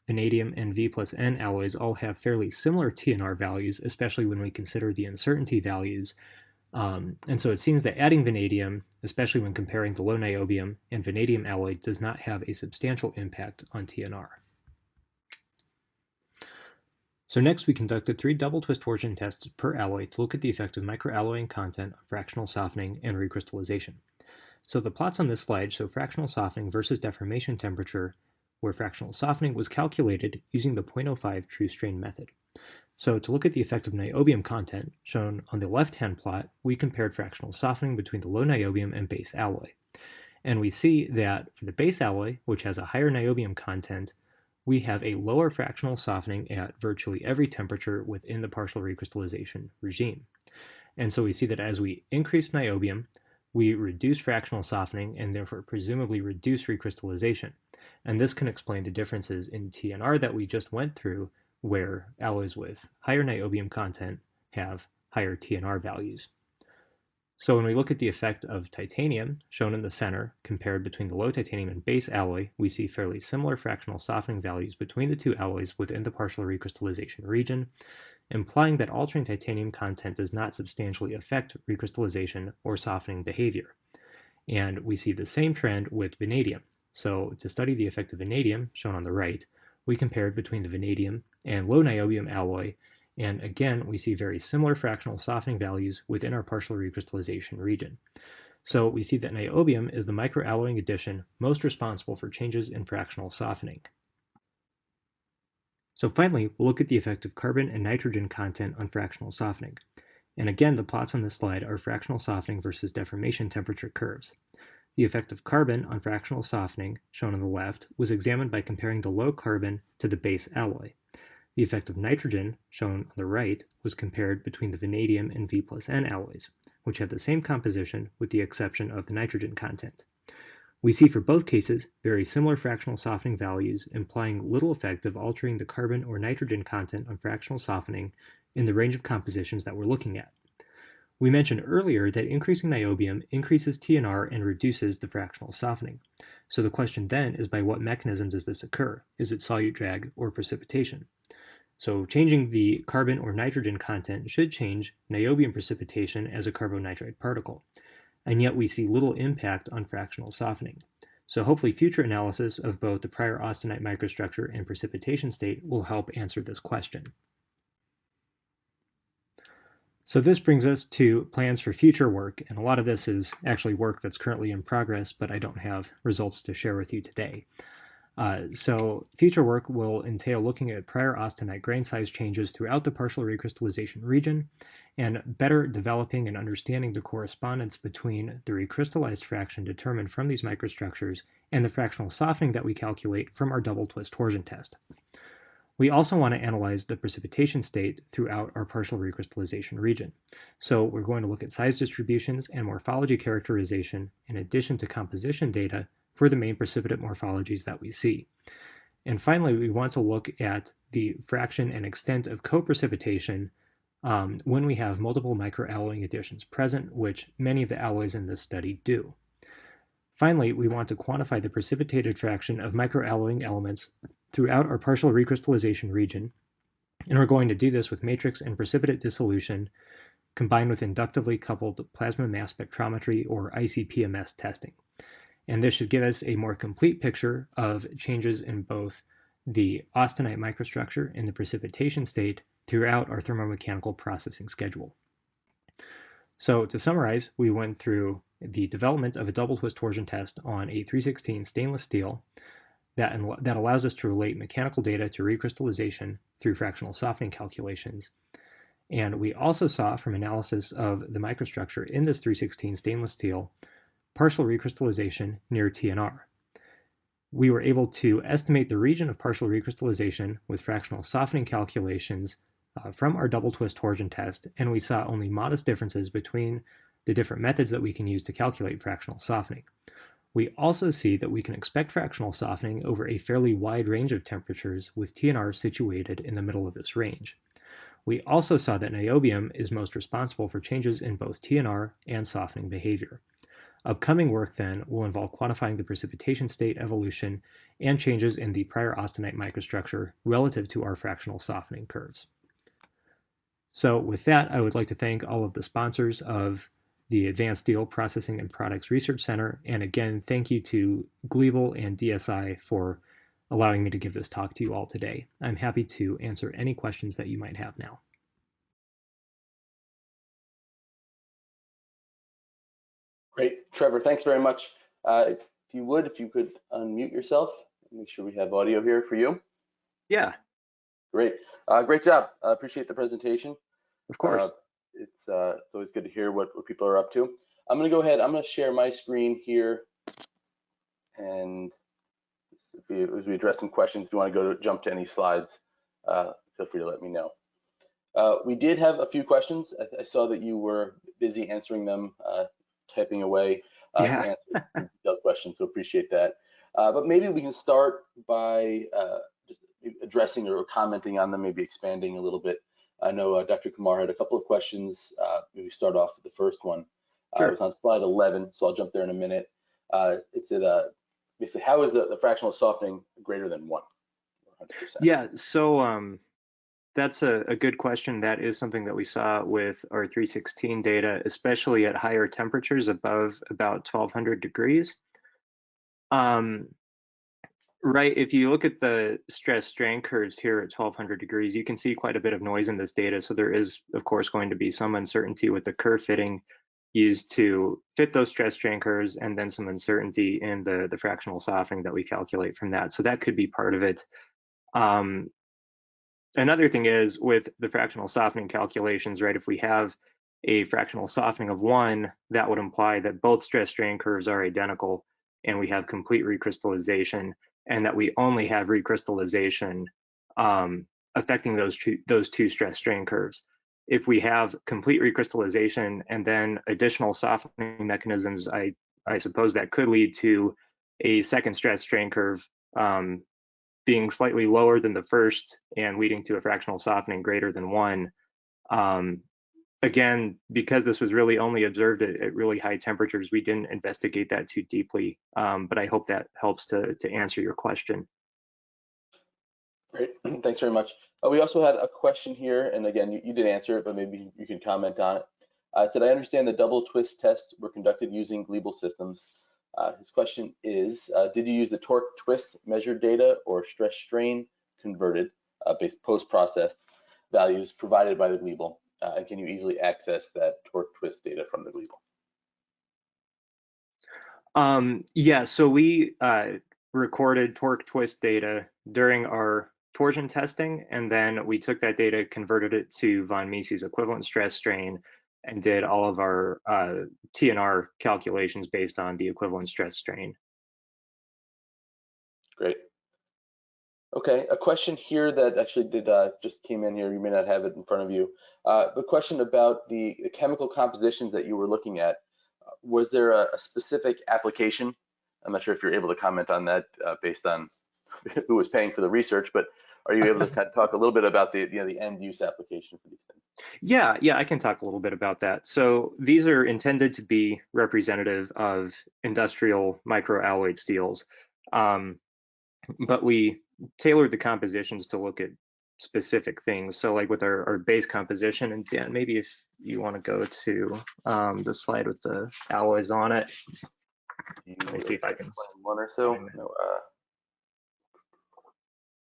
vanadium, and V plus N alloys all have fairly similar TNR values, especially when we consider the uncertainty values. And so it seems that adding vanadium, especially when comparing the low niobium and vanadium alloy, does not have a substantial impact on TNR. So next we conducted 3 double twist torsion tests per alloy to look at the effect of microalloying content on fractional softening and recrystallization. So the plots on this slide show fractional softening versus deformation temperature, where fractional softening was calculated using the 0.05 true strain method. So to look at the effect of niobium content, shown on the left-hand plot, we compared fractional softening between the low niobium and base alloy. And we see that for the base alloy, which has a higher niobium content, we have a lower fractional softening at virtually every temperature within the partial recrystallization regime. And so we see that as we increase niobium, we reduce fractional softening and therefore presumably reduce recrystallization. And this can explain the differences in TNR that we just went through, where alloys with higher niobium content have higher TNR values. So when we look at the effect of titanium, shown in the center, compared between the low titanium and base alloy, we see fairly similar fractional softening values between the 2 alloys within the partial recrystallization region, implying that altering titanium content does not substantially affect recrystallization or softening behavior. And we see the same trend with vanadium. So to study the effect of vanadium, shown on the right, we compared between the vanadium and low niobium alloy, and again, we see very similar fractional softening values within our partial recrystallization region. So we see that niobium is the microalloying addition most responsible for changes in fractional softening. So finally, we'll look at the effect of carbon and nitrogen content on fractional softening. And again, the plots on this slide are fractional softening versus deformation temperature curves. The effect of carbon on fractional softening, shown on the left, was examined by comparing the low carbon to the base alloy. The effect of nitrogen, shown on the right, was compared between the vanadium and V plus N alloys, which have the same composition with the exception of the nitrogen content. We see for both cases very similar fractional softening values, implying little effect of altering the carbon or nitrogen content on fractional softening in the range of compositions that we're looking at. We mentioned earlier that increasing niobium increases TNR and reduces the fractional softening. So the question then is, by what mechanism does this occur? Is it solute drag or precipitation? So changing the carbon or nitrogen content should change niobium precipitation as a carbonitride particle. And yet we see little impact on fractional softening. So hopefully future analysis of both the prior austenite microstructure and precipitation state will help answer this question. So this brings us to plans for future work, and a lot of this is actually work that's currently in progress, but I don't have results to share with you today. So future work will entail looking at prior austenite grain size changes throughout the partial recrystallization region and better developing and understanding the correspondence between the recrystallized fraction determined from these microstructures and the fractional softening that we calculate from our double twist torsion test. We also want to analyze the precipitation state throughout our partial recrystallization region. So we're going to look at size distributions and morphology characterization in addition to composition data for the main precipitate morphologies that we see. And finally, we want to look at the fraction and extent of co-precipitation when we have multiple microalloying additions present, which many of the alloys in this study do. Finally, we want to quantify the precipitated fraction of microalloying elements throughout our partial recrystallization region, and we're going to do this with matrix and precipitate dissolution combined with inductively coupled plasma mass spectrometry or ICP-MS testing. And this should give us a more complete picture of changes in both the austenite microstructure and the precipitation state throughout our thermomechanical processing schedule. So to summarize, we went through the development of a double twist torsion test on a 316 stainless steel that allows us to relate mechanical data to recrystallization through fractional softening calculations. And we also saw from analysis of the microstructure in this 316 stainless steel partial recrystallization near TNR. We were able to estimate the region of partial recrystallization with fractional softening calculations from our double twist torsion test, and we saw only modest differences between the different methods that we can use to calculate fractional softening. We also see that we can expect fractional softening over a fairly wide range of temperatures with TNR situated in the middle of this range. We also saw that niobium is most responsible for changes in both TNR and softening behavior. Upcoming work then will involve quantifying the precipitation state evolution and changes in the prior austenite microstructure relative to our fractional softening curves. So with that, I would like to thank all of the sponsors of the Advanced Steel Processing and Products Research Center. And again, thank you to Gleeble and DSI for allowing me to give this talk to you all today. I'm happy to answer any questions that you might have now. Great, Trevor, thanks very much. If you could unmute yourself, make sure we have audio here for you. Yeah. Great, great job. Appreciate the presentation. Of course. It's always good to hear what people are up to. I'm going to go ahead. I'm going to share my screen here, and as we address some questions, if you want to jump to any slides, feel free to let me know. We did have a few questions. I saw that you were busy answering them, typing away to answer detailed questions, so appreciate that. But maybe we can start by just addressing or commenting on them, maybe expanding a little bit. I know Dr. Kumar had a couple of questions. Maybe start off with the first one. Sure. It was on slide 11, so I'll jump there in a minute. It said, basically, how is the fractional softening greater than 1? 100%? Yeah, so that's a good question. That is something that we saw with our 316 data, especially at higher temperatures above about 1200 degrees. Right, if you look at the stress strain curves here at 1200 degrees, you can see quite a bit of noise in this data. So there is, of course, going to be some uncertainty with the curve fitting used to fit those stress strain curves, and then some uncertainty in the fractional softening that we calculate from that. So that could be part of it. Another thing is with the fractional softening calculations, right, if we have a fractional softening of 1, that would imply that both stress strain curves are identical and we have complete recrystallization, and that we only have recrystallization affecting those two stress strain curves. If we have complete recrystallization and then additional softening mechanisms, I suppose that could lead to a second stress strain curve being slightly lower than the first and leading to a fractional softening greater than 1. Again, because this was really only observed at really high temperatures, we didn't investigate that too deeply, but I hope that helps to answer your question. Great, thanks very much. We also had a question here, and again, you did answer it, but maybe you can comment on it. It said, I understand the double twist tests were conducted using Gleeble systems. His question is, did you use the torque twist measured data or stress strain converted based post-processed values provided by the Gleeble? And can you easily access that torque twist data from the Gleeble? Yeah, so we recorded torque twist data during our torsion testing, and then we took that data, converted it to von Mises equivalent stress strain, and did all of our TNR calculations based on the equivalent stress strain. Great. Okay, a question here that actually just came in here. You may not have it in front of you. A question about the chemical compositions that you were looking at. Was there a specific application? I'm not sure if you're able to comment on that based on who was paying for the research, but are you able to kind of talk a little bit about the the end use application for these things? Yeah, I can talk a little bit about that. So these are intended to be representative of industrial microalloyed steels, but we tailored the compositions to look at specific things. So like with our base composition, and Dan, maybe if you want to go to the slide with the alloys on it. Let me see if I can. One or so. No,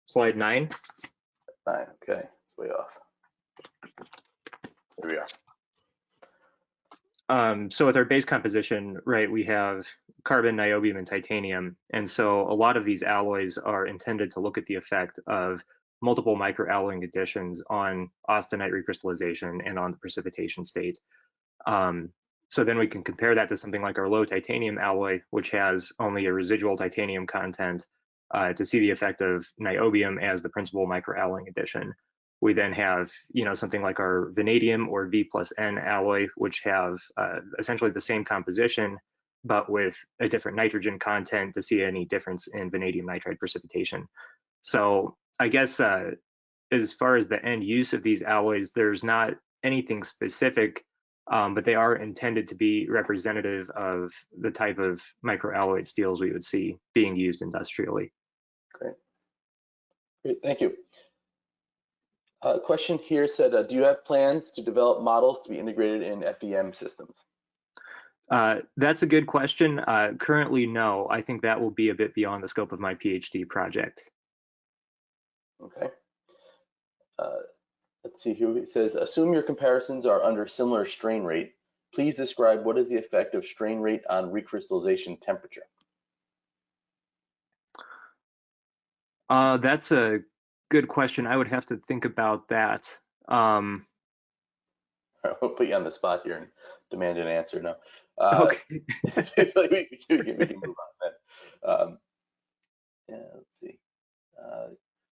Slide 9. 9. Okay, it's way off. Here we are. So with our base composition, right, we have carbon, niobium, and titanium. And so a lot of these alloys are intended to look at the effect of multiple microalloying additions on austenite recrystallization and on the precipitation state. So then we can compare that to something like our low titanium alloy, which has only a residual titanium content, to see the effect of niobium as the principal microalloying addition. We then have, something like our vanadium or V plus N alloy, which have essentially the same composition, but with a different nitrogen content to see any difference in vanadium nitride precipitation. So I guess as far as the end use of these alloys, there's not anything specific, but they are intended to be representative of the type of microalloyed steels we would see being used industrially. Great, thank you. Question here said, do you have plans to develop models to be integrated in FEM systems? That's a good question. Currently, no. I think that will be a bit beyond the scope of my PhD project. Okay. Let's see here. It says, assume your comparisons are under similar strain rate. Please describe what is the effect of strain rate on recrystallization temperature? That's a good question. I would have to think about that. I'll put you on the spot here and demand an answer. No. Okay. we can move on then. Yeah, let's see.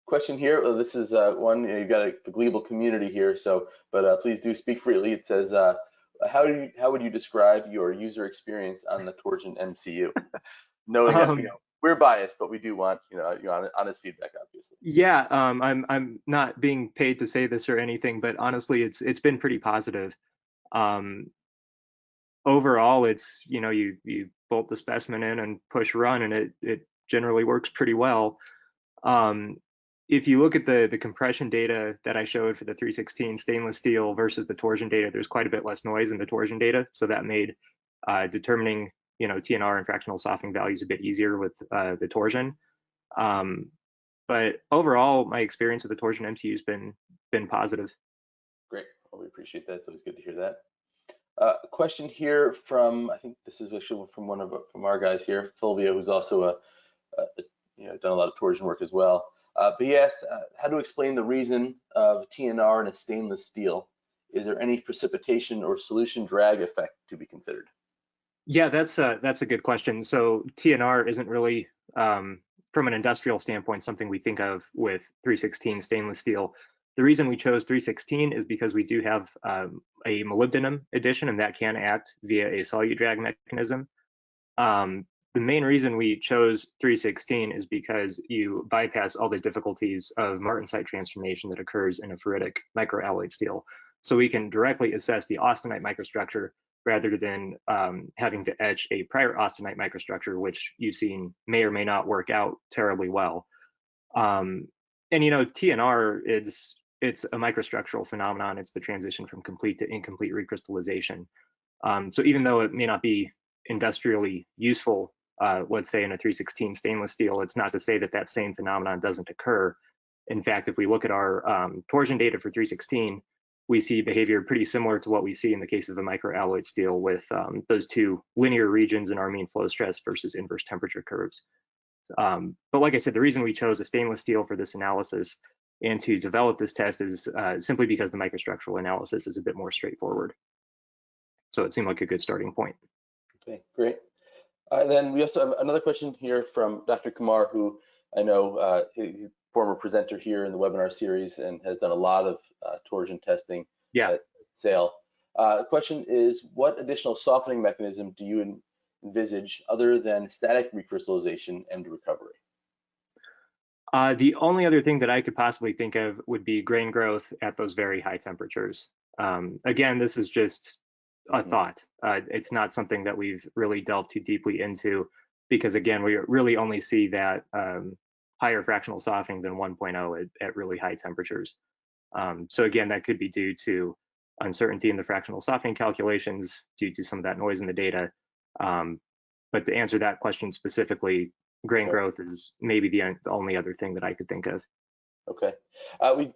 Question here. This is one. You've got the Gleeble community here, so but please do speak freely. It says, how would you describe your user experience on the Torsion MCU? Knowing that we're biased, but we do want honest feedback, obviously. Yeah, I'm not being paid to say this or anything, but honestly, it's been pretty positive. Overall, it's you bolt the specimen in and push run, and it generally works pretty well. If you look at the compression data that I showed for the 316 stainless steel versus the torsion data, there's quite a bit less noise in the torsion data, so that made determining TNR and fractional softening values a bit easier with the torsion. But overall, my experience with the torsion MCU has been positive. Great. Well, we appreciate that. It's always good to hear that. A question here from, I think this is actually from from our guys here, Fulvio, who's also done a lot of torsion work as well. But he asked how to explain the reason of TNR in a stainless steel. Is there any precipitation or solution drag effect to be considered? Yeah, that's a good question. So TNR isn't really, from an industrial standpoint, something we think of with 316 stainless steel. The reason we chose 316 is because we do have a molybdenum addition, and that can act via a solute drag mechanism. The main reason we chose 316 is because you bypass all the difficulties of martensite transformation that occurs in a ferritic microalloyed steel. So we can directly assess the austenite microstructure rather than having to etch a prior austenite microstructure, which you've seen may or may not work out terribly well. And TNR it's a microstructural phenomenon. It's the transition from complete to incomplete recrystallization. So even though it may not be industrially useful, let's say in a 316 stainless steel, it's not to say that that same phenomenon doesn't occur. In fact, if we look at our torsion data for 316, we see behavior pretty similar to what we see in the case of a microalloyed steel with those two linear regions in our mean flow stress versus inverse temperature curves. But like I said, the reason we chose a stainless steel for this analysis and to develop this test is simply because the microstructural analysis is a bit more straightforward. So it seemed like a good starting point. Okay, great. Then we also have another question here from Dr. Kumar, who I know he's a former presenter here in the webinar series and has done a lot of torsion testing at SAIL. The question is, what additional softening mechanism do you envisage other than static recrystallization and recovery? The only other thing that I could possibly think of would be grain growth at those very high temperatures. Again, this is just a Mhm. thought. It's not something that we've really delved too deeply into because, again, we really only see that higher fractional softening than 1.0 at really high temperatures. So again, that could be due to uncertainty in the fractional softening calculations due to some of that noise in the data. Um, but to answer that question specifically, grain Sure. growth is maybe the only other thing that I could think of. Okay. We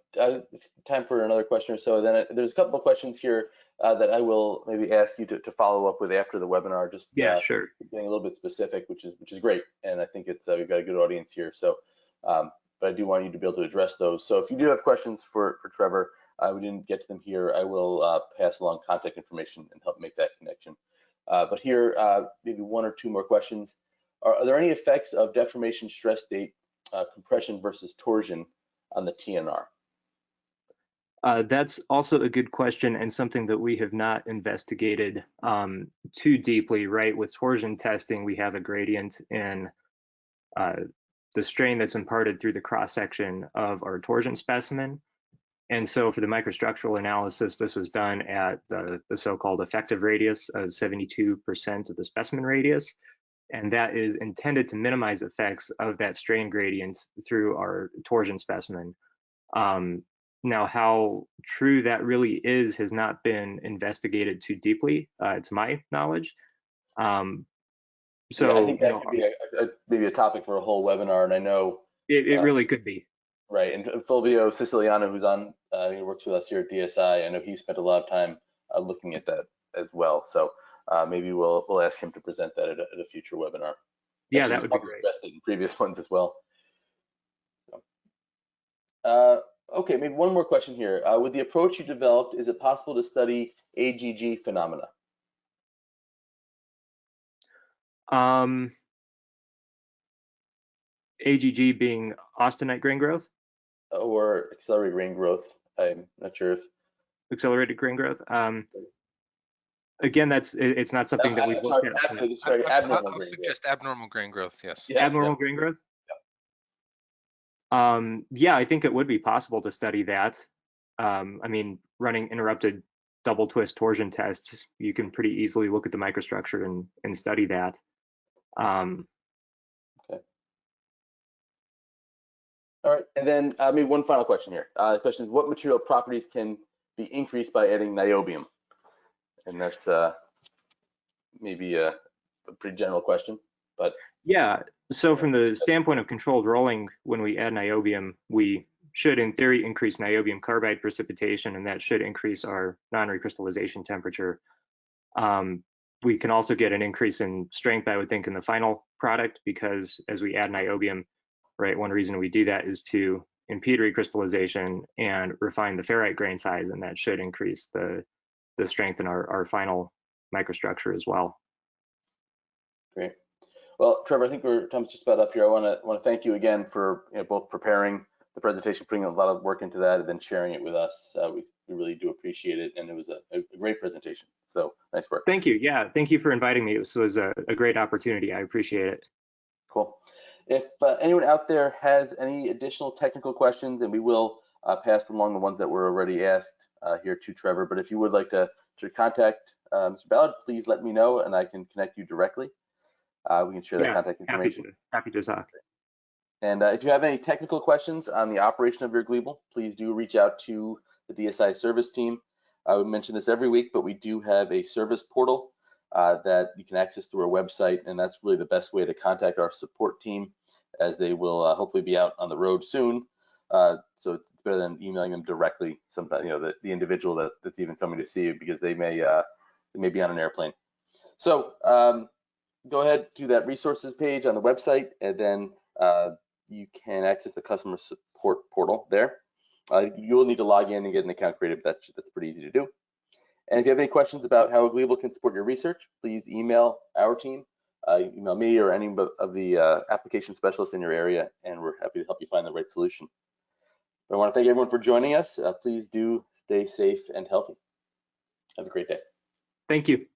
time for another question or so. Then there's a couple of questions here that I will maybe ask you to follow up with after the webinar. Just Yeah, sure. getting a little bit specific, which is great, and I think it's we've got a good audience here. So, but I do want you to be able to address those. So if you do have questions for Trevor, we didn't get to them here. I will pass along contact information and help make that connection. But here, maybe one or two more questions. Are there any effects of deformation stress state, compression versus torsion on the TNR? That's also a good question and something that we have not investigated too deeply, right? With torsion testing, we have a gradient in uh, the strain that's imparted through the cross section of our torsion specimen. And so for the microstructural analysis, this was done at the so-called effective radius of 72% of the specimen radius. And that is intended to minimize effects of that strain gradient through our torsion specimen. Um, Now, how true that really is has not been investigated too deeply, to my knowledge. Um, Yeah, I so, think that could be maybe a topic for a whole webinar. And I know, it uh, really could be. right, and Fulvio Siciliano, who's on, he works with us here at DSI. I know he spent a lot of time looking at that as well. So maybe we'll ask him to present that at a future webinar. Yeah, Actually, that he's would be probably great. addressed it in previous ones as well. So, uh, okay, maybe one more question here. With the approach you developed, is it possible to study AGG phenomena Um, AGG being austenite grain growth, or accelerated grain growth? I'm not sure if. accelerated grain growth. Again, it's not something that we've I'm sorry, looked at for abnormal I'll grain growth. suggest abnormal grain growth, yes. Yeah, yeah. abnormal grain growth. Yeah, I think it would be possible to study that. I mean, running interrupted double twist torsion tests, you can pretty easily look at the microstructure and study that. Um, Okay. All right, and then maybe one final question here. The question is, what material properties can be increased by adding niobium? And that's maybe a pretty general question, but yeah, so yeah. from the standpoint of controlled rolling, when we add niobium, we should, in theory, increase niobium carbide precipitation, and that should increase our non-recrystallization temperature. Um, we can also get an increase in strength, I would think, in the final product, because as we add niobium, right, one reason we do that is to impede recrystallization and refine the ferrite grain size, and that should increase the strength in our final microstructure as well. Great. Well, Trevor, I think time's just about up here. I want to thank you again for both preparing the presentation, putting a lot of work into that, and then sharing it with us. We really do appreciate it, and it was a great presentation. So nice work. Thank you. Yeah, thank you for inviting me. This was a great opportunity. I appreciate it. Cool. If anyone out there has any additional technical questions, and we will pass along the ones that were already asked here to Trevor, but if you would like to contact Mr. Ballard, please let me know and I can connect you directly. We can share that Yeah, contact information. happy to talk. And if you have any technical questions on the operation of your Gleeble, please do reach out to the DSI service team. I would mention this every week, but we do have a service portal that you can access through our website, and that's really the best way to contact our support team, as they will hopefully be out on the road soon. So it's better than emailing them directly. Sometimes, the individual that's even coming to see you, because they may be on an airplane. So go ahead to that resources page on the website, and then you can access the customer support portal there. You'll need to log in and get an account created, but that's pretty easy to do. And if you have any questions about how Gleeble can support your research, please email our team, email me or any of the application specialists in your area, and we're happy to help you find the right solution. I want to thank everyone for joining us. Please do stay safe and healthy. Have a great day. Thank you.